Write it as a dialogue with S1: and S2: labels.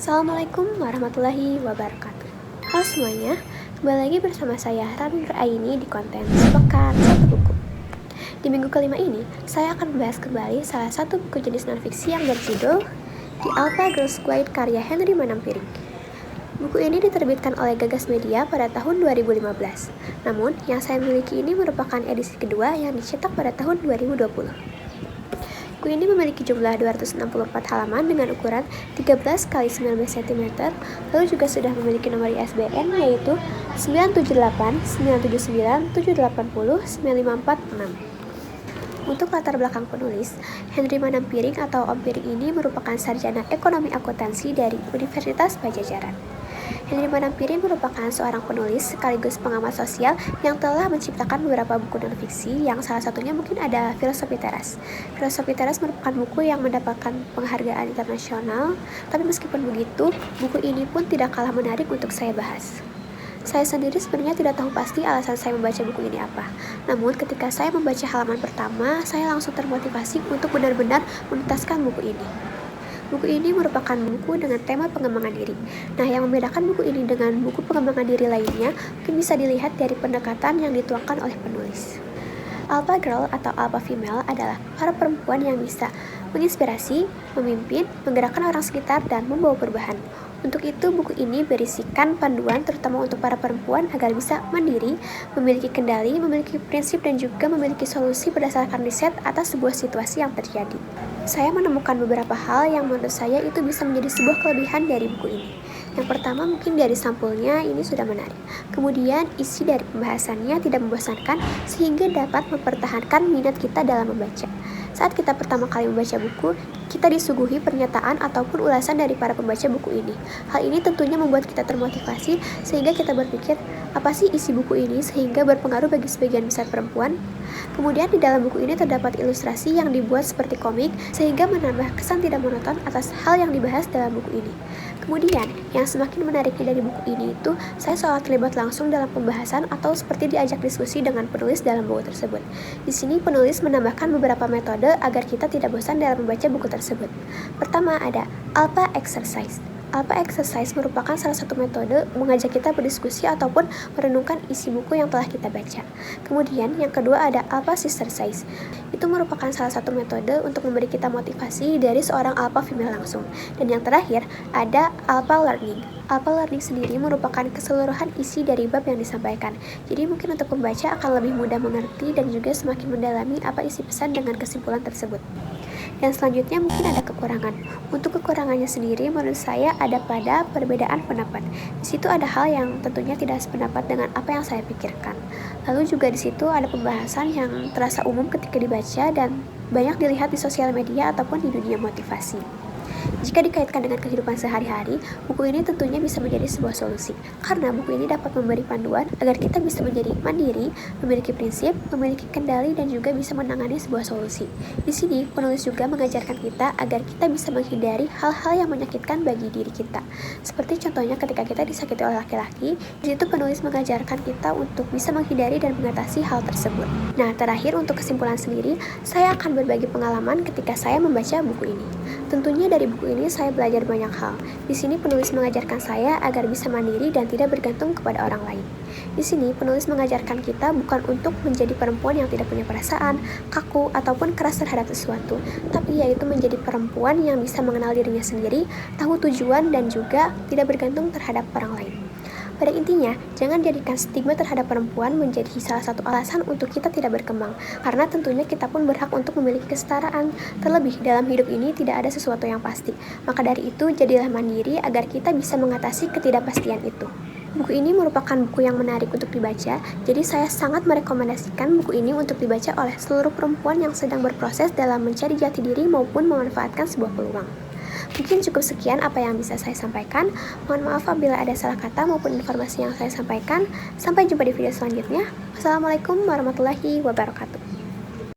S1: Assalamualaikum warahmatullahi wabarakatuh. Halo semuanya, kembali lagi bersama saya Rani Nuraini di konten Sepekan Satu Buku. Di minggu kelima ini, saya akan membahas kembali salah satu buku jenis non-fiksi yang berjudul The Alpha Girls Guide karya Henry Manampiring. Buku ini diterbitkan oleh Gagas Media pada tahun 2015. Namun, yang saya miliki ini merupakan edisi kedua yang dicetak pada tahun 2020. Buku ini memiliki jumlah 264 halaman dengan ukuran 13 x 19 cm, lalu juga sudah memiliki nomor ISBN yaitu 978 979 780 9546. Untuk latar belakang penulis, Henry Manampiring atau Om Piring ini merupakan sarjana ekonomi akuntansi dari Universitas Pajajaran. Henry Manampiring merupakan seorang penulis sekaligus pengamat sosial yang telah menciptakan beberapa buku non-fiksi yang salah satunya mungkin ada Filosofi Teras. Filosofi Teras merupakan buku yang mendapatkan penghargaan internasional, tapi meskipun begitu, buku ini pun tidak kalah menarik untuk saya bahas. Saya sendiri sebenarnya tidak tahu pasti alasan saya membaca buku ini apa. Namun ketika saya membaca halaman pertama, saya langsung termotivasi untuk benar-benar menuntaskan buku ini. Buku ini merupakan buku dengan tema pengembangan diri. Nah, yang membedakan buku ini dengan buku pengembangan diri lainnya mungkin bisa dilihat dari pendekatan yang dituangkan oleh penulis. Alpha Girl atau Alpha Female adalah para perempuan yang bisa menginspirasi, memimpin, menggerakkan orang sekitar, dan membawa perubahan. Untuk itu, buku ini berisikan panduan terutama untuk para perempuan agar bisa mandiri, memiliki kendali, memiliki prinsip, dan juga memiliki solusi berdasarkan riset atas sebuah situasi yang terjadi. Saya menemukan beberapa hal yang menurut saya itu bisa menjadi sebuah kelebihan dari buku ini. Yang pertama mungkin dari sampulnya ini sudah menarik. Kemudian isi dari pembahasannya tidak membosankan sehingga dapat mempertahankan minat kita dalam membaca. Saat kita pertama kali membaca buku, kita disuguhi pernyataan ataupun ulasan dari para pembaca buku ini. Hal ini tentunya membuat kita termotivasi sehingga kita berpikir, apa sih isi buku ini sehingga berpengaruh bagi sebagian besar perempuan? Kemudian di dalam buku ini terdapat ilustrasi yang dibuat seperti komik sehingga menambah kesan tidak monoton atas hal yang dibahas dalam buku ini. Kemudian, yang semakin menariknya dari buku ini itu, saya seolah terlibat langsung dalam pembahasan atau seperti diajak diskusi dengan penulis dalam buku tersebut. Di sini penulis menambahkan beberapa metode agar kita tidak bosan dalam membaca buku tersebut. Pertama ada Alpha Exercise. Alpha Exercise merupakan salah satu metode mengajak kita berdiskusi ataupun merenungkan isi buku yang telah kita baca. Kemudian yang kedua ada Alpha Sistercise. Itu merupakan salah satu metode untuk memberi kita motivasi dari seorang alpha female langsung. Dan yang terakhir ada Alpha Learning. Alpha Learning sendiri merupakan keseluruhan isi dari bab yang disampaikan. Jadi mungkin untuk pembaca akan lebih mudah mengerti dan juga semakin mendalami apa isi pesan dengan kesimpulan tersebut. Yang selanjutnya mungkin ada kekurangan. Untuk kekurangannya sendiri menurut saya ada pada perbedaan pendapat. Di situ ada hal yang tentunya tidak sependapat dengan apa yang saya pikirkan. Lalu juga di situ ada pembahasan yang terasa umum ketika dibaca dan banyak dilihat di sosial media ataupun di dunia motivasi. Jika dikaitkan dengan kehidupan sehari-hari, buku ini tentunya bisa menjadi sebuah solusi. Karena buku ini dapat memberi panduan agar kita bisa menjadi mandiri, memiliki prinsip, memiliki kendali, dan juga bisa menangani sebuah solusi. Di sini, penulis juga mengajarkan kita agar kita bisa menghindari hal-hal yang menyakitkan bagi diri kita. Seperti contohnya ketika kita disakiti oleh laki-laki, di situ penulis mengajarkan kita untuk bisa menghindari dan mengatasi hal tersebut. Nah, terakhir untuk kesimpulan sendiri, saya akan berbagi pengalaman ketika saya membaca buku ini. Tentunya dari buku ini saya belajar banyak hal. Di sini penulis mengajarkan saya agar bisa mandiri dan tidak bergantung kepada orang lain. Di sini penulis mengajarkan kita bukan untuk menjadi perempuan yang tidak punya perasaan, kaku, ataupun keras terhadap sesuatu, tapi yaitu menjadi perempuan yang bisa mengenal dirinya sendiri, tahu tujuan, dan juga tidak bergantung terhadap orang lain. Pada intinya, jangan jadikan stigma terhadap perempuan menjadi salah satu alasan untuk kita tidak berkembang, karena tentunya kita pun berhak untuk memiliki kesetaraan. Terlebih, dalam hidup ini tidak ada sesuatu yang pasti. Maka dari itu, jadilah mandiri agar kita bisa mengatasi ketidakpastian itu. Buku ini merupakan buku yang menarik untuk dibaca, jadi saya sangat merekomendasikan buku ini untuk dibaca oleh seluruh perempuan yang sedang berproses dalam mencari jati diri maupun memanfaatkan sebuah peluang. Mungkin cukup sekian apa yang bisa saya sampaikan. Mohon maaf apabila ada salah kata maupun informasi yang saya sampaikan. Sampai jumpa di video selanjutnya. Wassalamualaikum warahmatullahi wabarakatuh.